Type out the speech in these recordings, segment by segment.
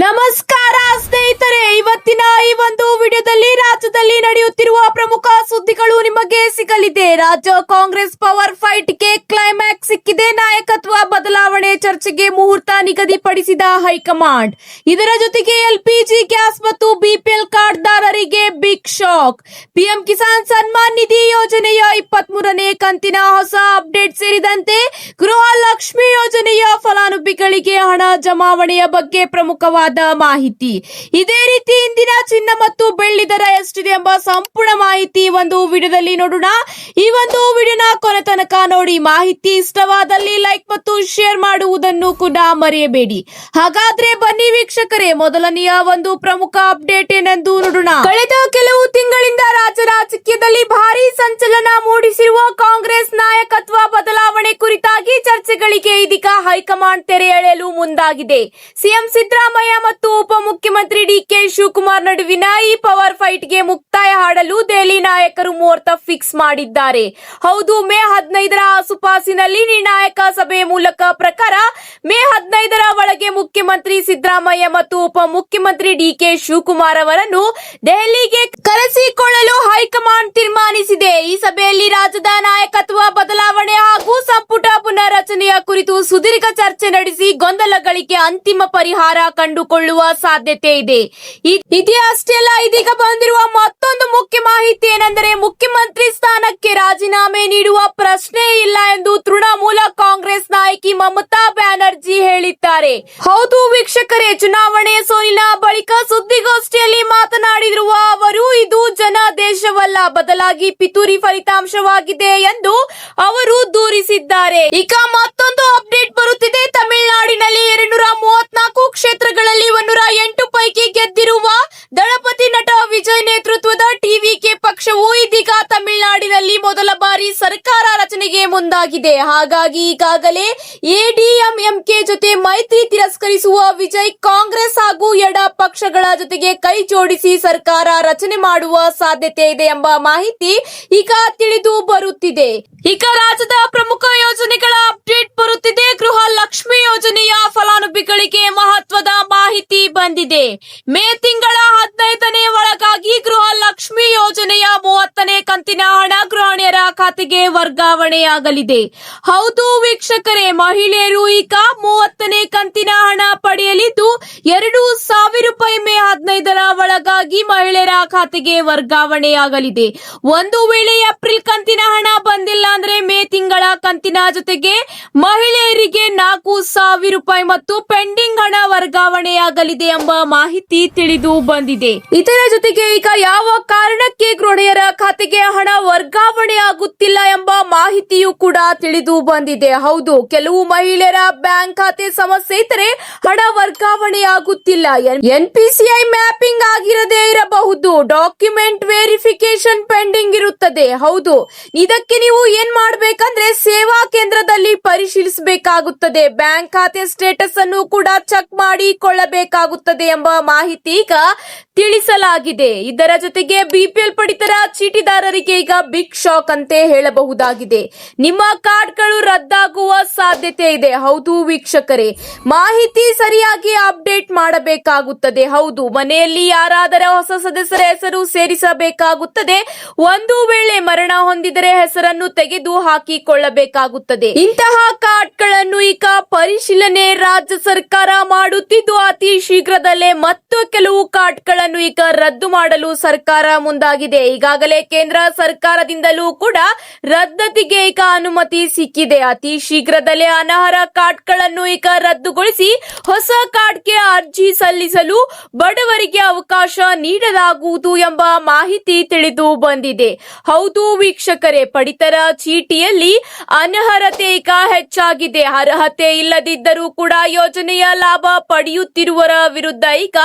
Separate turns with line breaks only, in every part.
ನಮಸ್ಕಾರ ಸ್ನೇಹಿತರೆ, ಇವತ್ತಿನ ಈ ಒಂದು ವಿಡಿಯೋದಲ್ಲಿ ರಾಜ್ಯದಲ್ಲಿ ನಡೆಯುತ್ತಿರುವ ಪ್ರಮುಖ ಸುದ್ದಿಗಳು ನಿಮಗೆ ಸಿಗಲಿದೆ. ರಾಜ್ಯ ಕಾಂಗ್ರೆಸ್ ಪವರ್ ಫೈಟ್ ಗೆ ಕ್ಲೈಮ್ಯಾಕ್ಸ್ ಸಿಕ್ಕಿದೆ. ನಾಯಕತ್ವ ಬದಲಾವಣೆ ಚರ್ಚೆಗೆ ಮುಹೂರ್ತ ನಿಗದಿಪಡಿಸಿದ ಹೈಕಮಾಂಡ್. ಇದರ ಜೊತೆಗೆ ಎಲ್ಪಿಜಿ ಗ್ಯಾಸ್ ಮತ್ತು ಬಿಪಿಎಲ್ ಕಾರ್ಡ್ದಾರರಿಗೆ big shock. PM Kisan Samman Nidhi ಯೋಜನೆಯ 23ನೇ ಕಂತಿನ ಹೊಸ ಅಪ್ಡೇಟ್ ಸೇರಿದಂತೆ ಗೃಹ ಲಕ್ಷ್ಮಿ ಯೋಜನೆಯ ಫಲಾನುಭವಿಗಳಿಗೆ ಹಣ ಜಮಾವಣೆಯ ಬಗ್ಗೆ ಪ್ರಮುಖವಾದ ಮಾಹಿತಿ. ಇದೇ ರೀತಿ ಇಂದಿನ ಚಿನ್ನ ಮತ್ತು ಬೆಳ್ಳಿ ದರ ಎಷ್ಟಿದೆ ಎಂಬ ಸಂಪೂರ್ಣ ಮಾಹಿತಿ ಒಂದು ವಿಡಿಯೋದಲ್ಲಿ ನೋಡೋಣ. ಈ ಒಂದು ವಿಡಿಯೋನ ಕೊನೆ ತನಕ ನೋಡಿ. ಮಾಹಿತಿ ಇಷ್ಟವಾದಲ್ಲಿ ಲೈಕ್ ಮತ್ತು ಶೇರ್ ಮಾಡುವುದನ್ನು ಕೂಡ ಮರೆಯಬೇಡಿ. ಹಾಗಾದ್ರೆ ಬನ್ನಿ ವೀಕ್ಷಕರೇ, ಮೊದಲನೆಯ ಒಂದು ಪ್ರಮುಖ ಅಪ್ಡೇಟ್ ಏನೆಂದು ನೋಡೋಣ. ಕಳೆದ ಕೆಲವು ತಿಂಗಳಿಂದ ರಾಜ್ಯ ರಾಜಕೀಯದಲ್ಲಿ ಭಾರಿ ಸಂಚಲನ ಮೂಡಿಸಿರುವ ಕಾಂಗ್ರೆಸ್ ನಾಯಕತ್ವ ಬದಲಾವಣೆ ಕುರಿತಾಗಿ ಚರ್ಚೆಗಳಿಗೆ ಇದೀಗ ಹೈಕಮಾಂಡ್ ತೆರೆ ಎಳೆಯಲು ಮುಂದಾಗಿದೆ. ಸಿಎಂ ಸಿದ್ದರಾಮಯ್ಯ ಮತ್ತು ಉಪಮುಖ್ಯಮಂತ್ರಿ ಡಿಕೆ ಶಿವಕುಮಾರ್ ನಡುವಿನ ಈ ಪವರ್ ಫೈಟ್ ಗೆ ಮುಕ್ತಾಯ ಹಾಡಲು ದೆಹಲಿ ನಾಯಕರು ಮುಹೂರ್ತ ಫಿಕ್ಸ್ ಮಾಡಿದ್ದಾರೆ. ಹೌದು, ಮೇ 15ರ ಆಸುಪಾಸಿನಲ್ಲಿ ನಿರ್ಣಾಯಕ ಸಭೆ ಮೂಲಕ ಪ್ರಕಾರ ಮೇ 15ರ ಒಳಗೆ ಮುಖ್ಯಮಂತ್ರಿ ಸಿದ್ದರಾಮಯ್ಯ ಮತ್ತು ಉಪಮುಖ್ಯಮಂತ್ರಿ ಡಿಕೆ ಶಿವಕುಮಾರ್ ಅವರನ್ನು ದೆಹಲಿಗೆ ಕರೆಸಿಕೊಳ್ಳಲು ಹೈಕಮಾಂಡ್ ತೀರ್ಮಾನಿಸಿದೆ. ಈ ಸಭೆಯಲ್ಲಿ ರಾಜ್ಯದ ನಾಯಕತ್ವ ಬದಲಾವಣೆ ಹಾಗೂ ಸಂಪುಟ ಪುನರ್ರಚನೆಯ ಕುರಿತು ಸುದೀರ್ಘ ಚರ್ಚೆ ನಡೆಸಿ ಗೊಂದಲಗಳಿಗೆ ಅಂತಿಮ ಪರಿಹಾರ ಕಂಡುಕೊಳ್ಳುವ ಸಾಧ್ಯತೆ ಇದೆ. ಇದೇ ಅಷ್ಟೇ ಅಲ್ಲ, ಇದೀಗ ಬಂದಿರುವ ಮತ್ತೊಂದು ಮುಖ್ಯ ಮಾಹಿತಿ ಏನೆಂದರೆ ಮುಖ್ಯಮಂತ್ರಿ ಸ್ಥಾನಕ್ಕೆ ರಾಜೀನಾಮೆ ನೀಡುವ ಪ್ರಶ್ನೆ ಇಲ್ಲ ಎಂದು ತೃಣಮೂಲ ಕಾಂಗ್ರೆಸ್ ನಾಯಕಿ ಮಮತಾ ಬ್ಯಾನರ್ಜಿ ಹೇಳಿದ್ದಾರೆ. ಹೌದು ವೀಕ್ಷಕರೇ, ಚುನಾವಣೆ ಸೋಲಿನ ಬಳಿಕ ಸುದ್ದಿಗೋಷ್ಠಿಯಲ್ಲಿ ಮಾತನಾಡಿರುವ ಅವರು, ಇದು ಜನಾದೇಶವಲ್ಲ, ಬದಲಾಗಿ ಪಿತೂರಿ ಫಲಿತಾಂಶವಾಗಿದೆ ಎಂದು ಅವರು ದೂರಿಸಿದ್ದಾರೆ. ಈಗ ಮತ್ತೊಂದು ಅಪ್ಡೇಟ್ ಬರುತ್ತಿದೆ. ತಮಿಳುನಾಡಿನಲ್ಲಿ 234 ಕ್ಷೇತ್ರಗಳಲ್ಲಿ 108 ಪೈಕಿ ಗೆದ್ದಿರುವ ದಳಪತಿ ನಟ ವಿಜಯ್ ನೇತೃತ್ವದ ಟಿವಿಕೆ ಪಕ್ಷವು ಇದೀಗ ತಮಿಳುನಾಡಿನಲ್ಲಿ ಮೊದಲ ಬಾರಿ ಸರ್ಕಾರ ರಚನೆಗೆ ಮುಂದಾಗಿದೆ. ಹಾಗಾಗಿ ಈಗಾಗಲೇ ಎಡಿಎಂಕೆ ಜೊತೆ ಮೈತ್ರಿ ತಿರಸ್ಕರಿಸುವ ವಿಜಯ್ ಕಾಂಗ್ರೆಸ್ ಹಾಗೂ ಎಡ ಪಕ್ಷಗಳ ಜೊತೆಗೆ ಕೈ ಜೋಡಿಸಿ ಸರ್ಕಾರ ರಚನೆ ಮಾಡುವ ಸಾಧ್ಯತೆ ಇದೆ ಎಂಬ ಮಾಹಿತಿ ಈಗ ತಿಳಿದು ಬರುತ್ತಿದೆ. ಈಗ ರಾಜ್ಯದ ಪ್ರಮುಖ ಯೋಜನೆಗಳ ಅಪ್ಡೇಟ್ ಬರುತ್ತಿದೆ. ಗೃಹ ಲಕ್ಷ್ಮಿ ಯೋಜನೆಯ ಫಲಾನುಭವಿಗಳಿಗೆ ಮಹತ್ವದ ಮಾಹಿತಿ ಬಂದಿದೆ. ಮೇ ತಿಂಗಳ 15ನೇ ಒಳಗಾಗಿ ಗೃಹ ಲಕ್ಷ್ಮಿ ಯೋಜನೆಯ 30ನೇ ಕಂತಿನ ಹಣ ಗೃಹಿಣಿಯರ ಖಾತೆಗೆ ವರ್ಗಾವಣೆಯಾಗಲಿದೆ. ಹೌದು ವೀಕ್ಷಕರೇ, ಮಹಿಳೆಯರು ಈಗ 30ನೇ ಕಂತಿನ ಹಣ ಪಡೆಯಲಿದ್ದು 2,000 ರೂಪಾಯಿ ಮೇ 15ರ ಒಳಗಾಗಿ ಮಹಿಳೆಯರ ಖಾತೆಗೆ ವರ್ಗಾವಣೆಯಾಗಲಿದೆ. ಒಂದು ವೇಳೆ ಏಪ್ರಿಲ್ ಕಂತಿನ ಹಣ ಬಂದಿಲ್ಲ ಅಂದ್ರೆ ಮೇ ತಿಂಗಳ ಕಂತಿನ ಜೊತೆಗೆ ಮಹಿಳೆಯರಿಗೆ 4,000 ರೂಪಾಯಿ ಮತ್ತು ಪೆಂಡಿಂಗ್ ಹಣ ವರ್ಗಾವಣೆಯಾಗಲಿದೆ ಎಂಬ ಮಾಹಿತಿ ತಿಳಿದು ಬಂದಿದೆ. ಇದರ ಜೊತೆಗೆ ಈಗ ಯಾವ ಕಾರಣಕ್ಕೆ ಗೃಹಿಣಿಯರ ಖಾತೆಗೆ ಹಣ ವರ್ಗಾವಣೆ ಆಗುತ್ತಿಲ್ಲ ಎಂಬ ಮಾಹಿತಿಯೂ ಕೂಡ ತಿಳಿದು ಬಂದಿದೆ. ಹೌದು, ಕೆಲವು ಮಹಿಳೆಯರ ಬ್ಯಾಂಕ್ ಖಾತೆ ಸಮಸ್ಯೆ ಇದ್ದರೆ ಹಣ ವರ್ಗಾವಣೆ ಆಗುತ್ತಿಲ್ಲ. ಎನ್ಪಿಸಿಐ ಮ್ಯಾಪಿಂಗ್ ಆಗಿರದೇ ಇರಬಹುದು, ಡಾಕ್ಯುಮೆಂಟ್ ವೆರಿಫಿಕೇಶನ್ ಪೆಂಡಿಂಗ್ ಇರುತ್ತದೆ. ಹೌದು, ಇದಕ್ಕೆ ನೀವು ಏನ್ ಮಾಡಬೇಕಂದ್ರೆ ಸೇವಾ ಕೇಂದ್ರದಲ್ಲಿ ಪರಿಶೀಲಿಸಬೇಕಾಗುತ್ತದೆ. ಬ್ಯಾಂಕ್ ಖಾತೆ ಸ್ಟೇಟಸ್ ಅನ್ನು ಕೂಡ ಚೆಕ್ ಮಾಡಿಕೊಳ್ಳಬೇಕಾಗುತ್ತದೆ ಎಂಬ ಮಾಹಿತಿ ಈಗ ತಿಳಿಸಲಾಗಿದೆ. ಇದರ ಜೊತೆಗೆ ಬಿಪಿಎಲ್ ಪಡಿತರ ಚೀಟಿದಾರರಿಗೆ ಈಗ ಬಿಗ್ ಶಾಕ್ ಅಂತೆ ಹೇಳಬಹುದಾಗಿದೆ. ನಿಮ್ಮ ಕಾರ್ಡ್ಗಳು ರದ್ದಾಗುವ ಸಾಧ್ಯತೆ ಇದೆ. ಹೌದು ವೀಕ್ಷಕರೇ, ಮಾಹಿತಿ ಸರಿಯಾಗಿ ಅಪ್ಡೇಟ್ ಮಾಡಬೇಕಾಗುತ್ತದೆ. ಹೌದು, ಮನೆಯಲ್ಲಿ ಯಾರಾದರೂ ಹೊಸ ಸದಸ್ಯರ ಹೆಸರು ಸೇರಿಸಬೇಕಾಗುತ್ತದೆ. ಒಂದು ವೇಳೆ ಮರಣ ಹೊಂದಿದರೆ ಹೆಸರನ್ನು ತೆಗೆದು ಹಾಕಿಕೊಳ್ಳಬೇಕಾಗುತ್ತದೆ. ಇಂತಹ ಕಾರ್ಡ್ಗಳನ್ನು ಈಗ ಪರಿಶೀಲನೆ ರಾಜ್ಯ ಸರ್ಕಾರ ಮಾಡುತ್ತಿದ್ದು ಅತಿ ಶೀಘ್ರದಲ್ಲೇ ಮತ್ತು ಕೆಲವು ಕಾರ್ಡ್ಗಳನ್ನು ಈಗ ರದ್ದು ಮಾಡಲು ಸರ್ಕಾರ ಮುಂದಾಗಿದೆ. ಈಗಾಗಲೇ ಕೇಂದ್ರ ಸರ್ಕಾರದಿಂದಲೂ ಕೂಡ ರದ್ದತಿಗೆ ಈಗ ಅನುಮತಿ ಸಿಕ್ಕಿದೆ. ಅತಿ ಶೀಘ್ರದಲ್ಲೇ ಅನರ್ಹ ಕಾರ್ಡ್ಗಳನ್ನು ಈಗ ರದ್ದುಗೊಳಿಸಿ ಹೊಸ ಕಾರ್ಡ್ಗೆ ಅರ್ಜಿ ಸಲ್ಲಿಸಲು ಬಡವರಿಗೆ ಅವಕಾಶ ನೀಡಲಾಗುವುದು ಎಂಬ ಮಾಹಿತಿ ತಿಳಿದು ಬಂದಿದೆ. ಹೌದು ವೀಕ್ಷಕರೇ, ಪಡಿತರ ಚೀಟಿಯಲ್ಲಿ ಅನರ್ಹತೆ ಈಗ ಹೆಚ್ಚಾಗಿದೆ. ಅರ್ಹತೆ ಇಲ್ಲದಿದ್ದರೂ ಕೂಡ ಯೋಜನೆಯ ಲಾಭ ಪಡೆಯುತ್ತಿರುವವರ ವಿರುದ್ಧ ಈಗ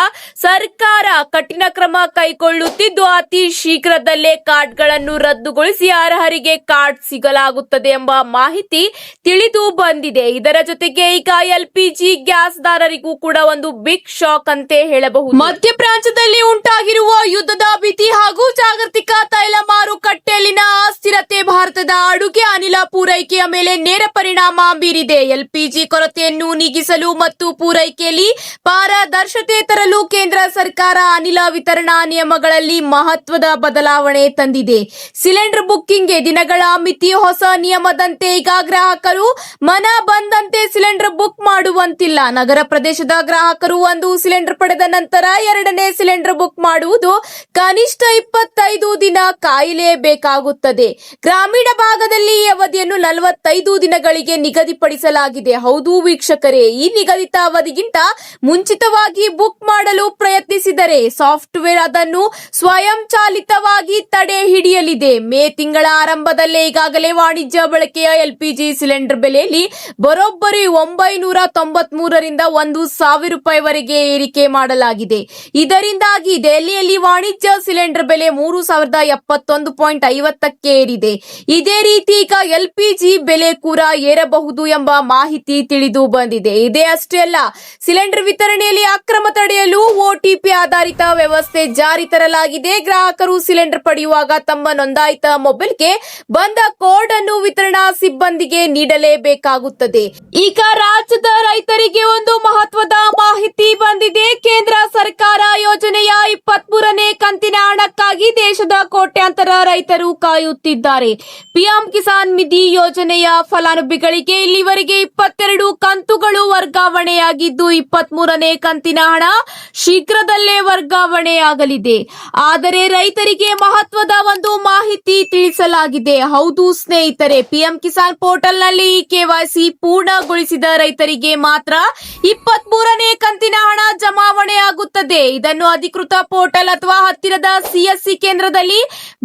ಸರ್ಕಾರ ಕಠಿಣ ಕ್ರಮ ಕೈಗೊಳ್ಳುತ್ತಿದ್ದು ಅತಿ ಶೀಘ್ರದಲ್ಲೇ ಕಾರ್ಡ್ಗಳನ್ನು ರದ್ದುಗೊಳಿಸಿ ಅರ್ಹರಿಗೆ ಕಾರ್ಡ್ ಸಿಗಲಾಗುತ್ತದೆ ಎಂಬ ಮಾಹಿತಿ ತಿಳಿದು ಬಂದಿದೆ. ಇದರ ಜೊತೆಗೆ ಈಗ ಎಲ್ಪಿಜಿ ಗ್ಯಾಸ್ ದಾರರಿಗೂ ಕೂಡ ಒಂದು ಬಿಗ್ ಶಾಕ್ ಅಂತೆ ಹೇಳಬಹುದು. ಮಧ್ಯ ಪ್ರಾಚ್ಯದಲ್ಲಿ ಉಂಟಾಗಿರುವ ಯುದ್ಧದ ಭೀತಿ ಹಾಗೂ ಜಾಗತಿಕ ತೈಲ ಮಾರುಕಟ್ಟೆಯಲ್ಲಿನ ಅಸ್ಥಿರತೆ ಭಾರತದ ಅಡುಗೆ ಅನಿಲ ಪೂರೈಕೆಯ ಮೇಲೆ ನೇರ ಪರಿಣಾಮ ಬೀರಿದೆ. ಎಲ್ಪಿಜಿ ಕೊರತೆಯನ್ನು ನೀಗಿಸಲು ಮತ್ತು ಪೂರೈಕೆಯಲ್ಲಿ ಪಾರದರ್ಶಕತೆ ತರಲು ಕೇಂದ್ರ ಸರ್ಕಾರ ಅನಿಲ ವಿತರಣಾ ನಿಯಮಗಳಲ್ಲಿ ಮಹತ್ವದ ಬದಲಾವಣೆ ತಂದಿದೆ. ಸಿಲಿಂಡರ್ ಬುಕ್ಕಿಂಗ್ಗೆ ದಿನಗಳ ಮಿತಿ ಹೊಸ ನಿಯಮದಂತೆ ಈಗ ಗ್ರಾಹಕರು ಮನ ಬಂದಂತೆ ಸಿಲಿಂಡರ್ ಬುಕ್ ಮಾಡುವಂತಿಲ್ಲ. ನಗರ ಪ್ರದೇಶದ ಗ್ರಾಹಕರು ಒಂದು ಸಿಲಿಂಡರ್ ಪಡೆದ ನಂತರ ಎರಡನೇ ಸಿಲಿಂಡರ್ ಬುಕ್ ಮಾಡುವುದು ಕನಿಷ್ಠ 25 ದಿನ ಕಾಯಲೇಬೇಕಾಗುತ್ತದೆ. ಗ್ರಾಮೀಣ ಭಾಗದಲ್ಲಿ ಈ ಅವಧಿಯನ್ನು 45 ದಿನಗಳಿಗೆ ನಿಗದಿಪಡಿಸಲಾಗಿದೆ. ಹೌದು ವೀಕ್ಷಕರೇ, ಈ ನಿಗದಿತ ಅವಧಿಗಿಂತ ಮುಂಚಿತವಾಗಿ ಬುಕ್ ಮಾಡಲು ಪ್ರಯತ್ನಿಸಿದರೆ ಸಾಫ್ಟ್ವೇರ್ ಅದನ್ನು ಸ್ವಯಂಚಾಲಿತವಾಗಿ ತಡೆ ಹಿಡಿಯಲಿದೆ. ಮೇ ತಿಂಗಳ ಆರಂಭದಲ್ಲೇ ಈಗಾಗಲೇ ವಾಣಿಜ್ಯ ಬಳಕೆಯ ಎಲ್ಪಿಜಿ ಸಿಲಿಂಡರ್ ಬೆಲೆಯಲ್ಲಿ ಬರೋಬ್ಬರಿ 993 ರಿಂದ 1,000 ರೂಪಾಯಿವರೆಗೆ ಏರಿಕೆ ಮಾಡಲಾಗಿದೆ. ಇದರಿಂದಾಗಿ ದೆಹಲಿಯಲ್ಲಿ ವಾಣಿಜ್ಯ ಸಿಲಿಂಡರ್ ಬೆಲೆ 3,071.50ಕ್ಕೆ ಏರಿದೆ. ಇದೇ ರೀತಿ ಈಗ ಎಲ್ಪಿಜಿ ಬೆಲೆ ಕೂಡ ಏರಬಹುದು ಎಂಬ ಮಾಹಿತಿ ತಿಳಿದು ಬಂದಿದೆ. ಇದೇ ಅಷ್ಟೇ ಅಲ್ಲ, ಸಿಲಿಂಡರ್ ವಿತರಣೆಯಲ್ಲಿ ಅಕ್ರಮ ತಡೆಯಲು ಒಟಿಪಿ ಆಧಾರಿತ ವ್ಯವಸ್ಥೆ ಜಾರಿ ತರಲಾಗಿದೆ. ಗ್ರಾಹಕರು ಸಿಲಿಂಡರ್ ಪಡೆಯುವಾಗ ತಮ್ಮ ನೋಂದಾಯಿತ ಮೊಬೈಲ್ಗೆ ಬಂದ ಕೋಡ್ ಅನ್ನು ವಿತರಣಾ ಸಿಬ್ಬಂದಿಗೆ ನೀಡಲೇಬೇಕಾಗುತ್ತದೆ. ಈಗ ರಾಜ್ಯದ ರೈತರಿಗೆ ಒಂದು ಮಹತ್ವದ ಮಾಹಿತಿ ಬಂದಿದೆ. ಕೇಂದ್ರ ಸರ್ಕಾರ ಯೋಜನೆಯ 23ನೇ ಕಂತಿನ ಹಣಕ್ಕಾಗಿ ದೇಶದ ಕೋಟ್ಯಾಂತರ ರೈತರು ಕಾಯುತ್ತಿದ್ದಾರೆ. ಪಿಎಂ ಕಿಸಾನ್ ನಿಧಿ ಯೋಜನೆಯ ಫಲಾನುಭವಿಗಳಿಗೆ ಇಲ್ಲಿವರೆಗೆ 22 ಕಂತುಗಳು ವರ್ಗಾವಣೆಯಾಗಿದ್ದು 23ನೇ ಕಂತಿನ ಹಣ ಶೀಘ್ರದಲ್ಲೇ ವರ್ಗಾವಣೆಯಾಗಲಿದೆ. ಆದರೆ ರೈತರಿಗೆ ಮಹತ್ವದ ಒಂದು ಮಾಹಿತಿ ತಿಳಿಸಲಾಗಿದೆ. ಹೌದು ಸ್ನೇಹಿತರೆ, ಪಿಎಂ ಕಿಸಾನ್ ಪೋರ್ಟಲ್ ನಲ್ಲಿ ಕೆವೈಸಿ ಪೂರ್ಣಗೊಳಿಸಿದ ರೈತರಿಗೆ ಮಾತ್ರ 23ನೇ ಕಂತಿನ ಹಣ ಜಮಾವಣೆ ಆಗುತ್ತದೆ. ಇದನ್ನು ಅಧಿಕೃತ ಪೋರ್ಟಲ್ ಅಥವಾ ಹತ್ತಿರದ ಸಿಎಸ್ಸಿ ಕೇಂದ್ರದಲ್ಲಿ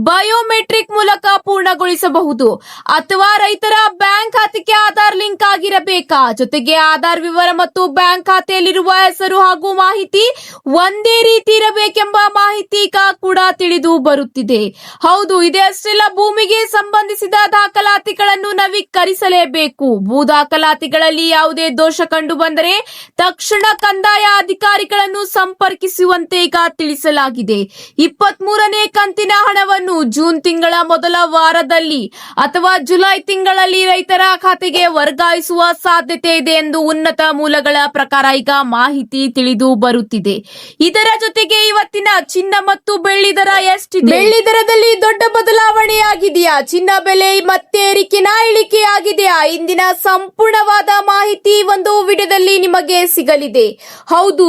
ಬಯೋಮೆಟ್ರಿಕ್ ಮೂಲಕ ಪೂರ್ಣಗೊಳಿಸಬಹುದು. ಅಥವಾ ರೈತರ ಬ್ಯಾಂಕ್ ಖಾತೆಗೆ ಆಧಾರ್ ಲಿಂಕ್ ಆಗಿರಬೇಕಾ. ಜೊತೆಗೆ ಆಧಾರ್ ವಿವರ ಮತ್ತು ಬ್ಯಾಂಕ್ ಖಾತೆಯಲ್ಲಿರುವ ಹೆಸರು ಹಾಗೂ ಮಾಹಿತಿ ಒಂದೇ ರೀತಿ ಇರಬೇಕೆಂಬ ಮಾಹಿತಿ ಈಗ ಕೂಡ ತಿಳಿದು ಬರುತ್ತಿದೆ. ಹೌದು, ಇದೇ ಅಷ್ಟೆಲ್ಲ, ಭೂಮಿಗೆ ಸಂಬಂಧಿಸಿದ ದಾಖಲಾತಿಗಳನ್ನು ನವೀಕರಿಸಲೇಬೇಕು. ಭೂ ದಾಖಲಾತಿಗಳಲ್ಲಿ ಯಾವುದೇ ದೋಷ ಕಂಡು ಬಂದರೆ ತಕ್ಷಣ ಕಂದಾಯ ಅಧಿಕಾರಿಗಳನ್ನು ಸಂಪರ್ಕಿಸುವಂತೆ ಈಗ ತಿಳಿಸಲಾಗಿದೆ. 23ನೇ ಕಂತಿನ ಹಣವನ್ನು ಜೂನ್ ತಿಂಗಳ ಮೊದಲ ವಾರದಲ್ಲಿ ಅಥವಾ ಜುಲೈ ತಿಂಗಳಲ್ಲಿ ರೈತರ ಖಾತೆಗೆ ವರ್ಗಾಯಿಸುವ ಸಾಧ್ಯತೆ ಇದೆ ಎಂದು ಉನ್ನತ ಮೂಲಗಳ ಪ್ರಕಾರ ಈಗ ಮಾಹಿತಿ ತಿಳಿದು ಬರುತ್ತಿದೆ. ಇದರ ಜೊತೆಗೆ ಇವತ್ತಿನ ಚಿನ್ನ ಮತ್ತು ಬೆಳ್ಳಿ ದರ ಎಷ್ಟಿದೆ? ಬೆಳ್ಳಿ ದರದಲ್ಲಿ ದೊಡ್ಡ ಬದಲಾವಣೆಯಾಗಿದೆಯಾ? ಚಿನ್ನ ಬೆಲೆ ಮತ್ತೆ ಏರಿಕೆನಾ ಇಳಿಕೆಯಾಗಿದೆಯಾ? ಇಂದಿನ ಸಂಪೂರ್ಣವಾದ ಮಾಹಿತಿ ಒಂದು ವಿಡಿಯೋದಲ್ಲಿ ನಿಮಗೆ ಸಿಗಲಿದೆ. ಹೌದು,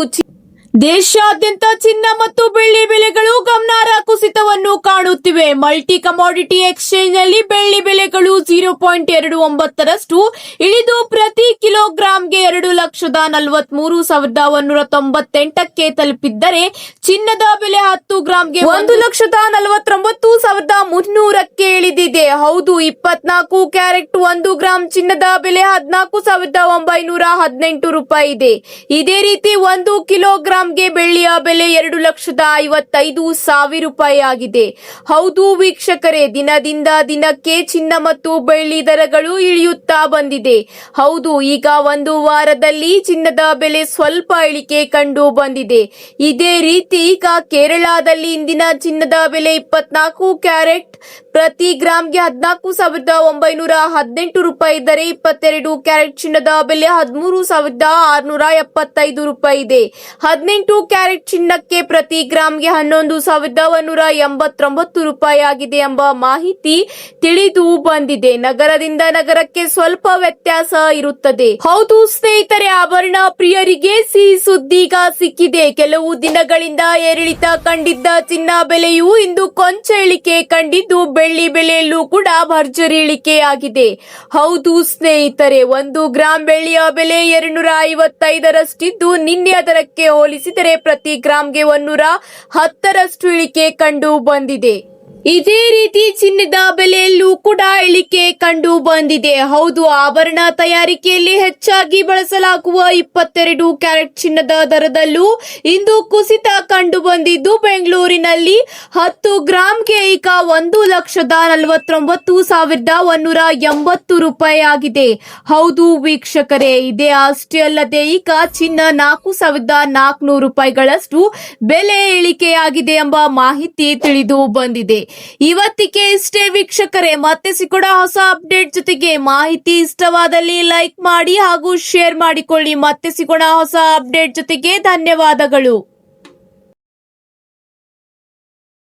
ದೇಶಾದ್ಯಂತ ಚಿನ್ನ ಮತ್ತು ಬೆಳ್ಳಿ ಬೆಲೆಗಳು ಗಮನಾರ್ಹ ಕುಸಿತವನ್ನು ಕಾಣುತ್ತಿವೆ. ಮಲ್ಟಿ ಕಮಾಡಿಟಿ ಎಕ್ಸ್ಚೇಂಜ್ ನಲ್ಲಿ ಬೆಳ್ಳಿ ಬೆಲೆಗಳು 0.29ರಷ್ಟು ಇಳಿದು ಪ್ರತಿ ಕಿಲೋಗ್ರಾಂಗೆ 2,43,198ಕ್ಕೆ ತಲುಪಿದ್ದರೆ ಚಿನ್ನದ ಬೆಲೆ 10 ಗ್ರಾಂಗೆ 1,49,300ಕ್ಕೆ ಇಳಿದಿದೆ. ಹೌದು, 24 ಕ್ಯಾರೆಟ್ 1 ಗ್ರಾಂ ಚಿನ್ನದ ಬೆಲೆ 14,918 ರೂಪಾಯಿ ಇದೆ. ಇದೇ ರೀತಿ 1 ಕಿಲೋಗ್ರಾಂ ಬೆಳ್ಳಿಯ ಬೆಲೆ 2,55,000 ರೂಪಾಯಿ ಆಗಿದೆ. ಹೌದು ವೀಕ್ಷಕರೇ, ದಿನದಿಂದ ದಿನಕ್ಕೆ ಚಿನ್ನ ಮತ್ತು ಬೆಳ್ಳಿ ದರಗಳು ಇಳಿಯುತ್ತಾ ಬಂದಿದೆ. ಹೌದು, ಈಗ ಒಂದು ವಾರದಲ್ಲಿ ಚಿನ್ನದ ಬೆಲೆ ಸ್ವಲ್ಪ ಇಳಿಕೆ ಕಂಡು ಬಂದಿದೆ. ಇದೇ ರೀತಿ ಈಗ ಕೇರಳದಲ್ಲಿ ಇಂದಿನ ಚಿನ್ನದ ಬೆಲೆ 24 ಕ್ಯಾರೆಟ್ ಪ್ರತಿ ಗ್ರಾಂಗೆ 14,918 ರೂಪಾಯಿ ಇದ್ದರೆ 22 ಕ್ಯಾರೆಟ್ ಚಿನ್ನದ ಬೆಲೆ 13,675 ರೂಪಾಯಿ ಇದೆ. 18 ಕ್ಯಾರೆಟ್ ಚಿನ್ನಕ್ಕೆ ಪ್ರತಿ ಗ್ರಾಂಗೆ 11,189 ರೂಪಾಯಿ ಆಗಿದೆ ಎಂಬ ಮಾಹಿತಿ ತಿಳಿದು ಬಂದಿದೆ. ನಗರದಿಂದ ನಗರಕ್ಕೆ ಸ್ವಲ್ಪ ವ್ಯತ್ಯಾಸ ಇರುತ್ತದೆ. ಹೌದು ಸ್ನೇಹಿತರೆ, ಆಭರಣ ಪ್ರಿಯರಿಗೆ ಸಿಹಿ ಸುದ್ದೀಗ ಸಿಕ್ಕಿದೆ. ಕೆಲವು ದಿನಗಳಿಂದ ಏರಿಳಿತ ಕಂಡಿದ್ದ ಚಿನ್ನ ಬೆಲೆಯು ಇಂದು ಕೊಂಚ ಇಳಿಕೆ ಕಂಡಿದ್ದು ಬೆಳ್ಳಿ ಬೆಲೆಯಲ್ಲೂ ಕೂಡ ಭರ್ಜರಿ ಇಳಿಕೆಯಾಗಿದೆ. ಹೌದು ಸ್ನೇಹಿತರೆ, 1 ಗ್ರಾಂ ಬೆಳ್ಳಿಯ ಬೆಲೆ 255ರಷ್ಟಿದ್ದು ನಿನ್ನೆ ಅದರಕ್ಕೆ ಹೋಲಿಸಿದರೆ ಪ್ರತಿ ಗ್ರಾಂಗೆ 110ರಷ್ಟು ಇಳಿಕೆ ಕಂಡು ಬಂದಿದೆ. ಇದೇ ರೀತಿ ಚಿನ್ನದ ಬೆಲೆಯಲ್ಲೂ ಕೂಡ ಇಳಿಕೆ ಕಂಡು ಬಂದಿದೆ. ಹೌದು, ಆಭರಣ ತಯಾರಿಕೆಯಲ್ಲಿ ಹೆಚ್ಚಾಗಿ ಬಳಸಲಾಗುವ 22 ಕ್ಯಾರೆಟ್ ಚಿನ್ನದ ದರದಲ್ಲೂ ಇಂದು ಕುಸಿತ ಕಂಡು ಬಂದಿದ್ದು, ಬೆಂಗಳೂರಿನಲ್ಲಿ 10 ಗ್ರಾಂಗೆ ಈಗ 1,49,180 ರೂಪಾಯಿ ಆಗಿದೆ. ಹೌದು ವೀಕ್ಷಕರೇ, ಇದೇ ಅಷ್ಟೇ ಅಲ್ಲದೆ ಈಗ ಚಿನ್ನ 4,400 ರೂಪಾಯಿಗಳಷ್ಟು ಬೆಲೆ ಇಳಿಕೆಯಾಗಿದೆ ಎಂಬ ಮಾಹಿತಿ ತಿಳಿದು ಬಂದಿದೆ. ಇವತ್ತಿಗೆ ಇಷ್ಟೇ ವೀಕ್ಷಕರೇ, ಮತ್ತೆ ಸಿಗೋಣ ಹೊಸ ಅಪ್ಡೇಟ್ ಜೊತೆಗೆ. ಮಾಹಿತಿ ಇಷ್ಟವಾದಲ್ಲಿ ಲೈಕ್ ಮಾಡಿ ಹಾಗೂ ಶೇರ್ ಮಾಡಿಕೊಳ್ಳಿ. ಮತ್ತೆ ಸಿಗೋಣ ಹೊಸ ಅಪ್ಡೇಟ್ ಜೊತೆಗೆ. ಧನ್ಯವಾದಗಳು.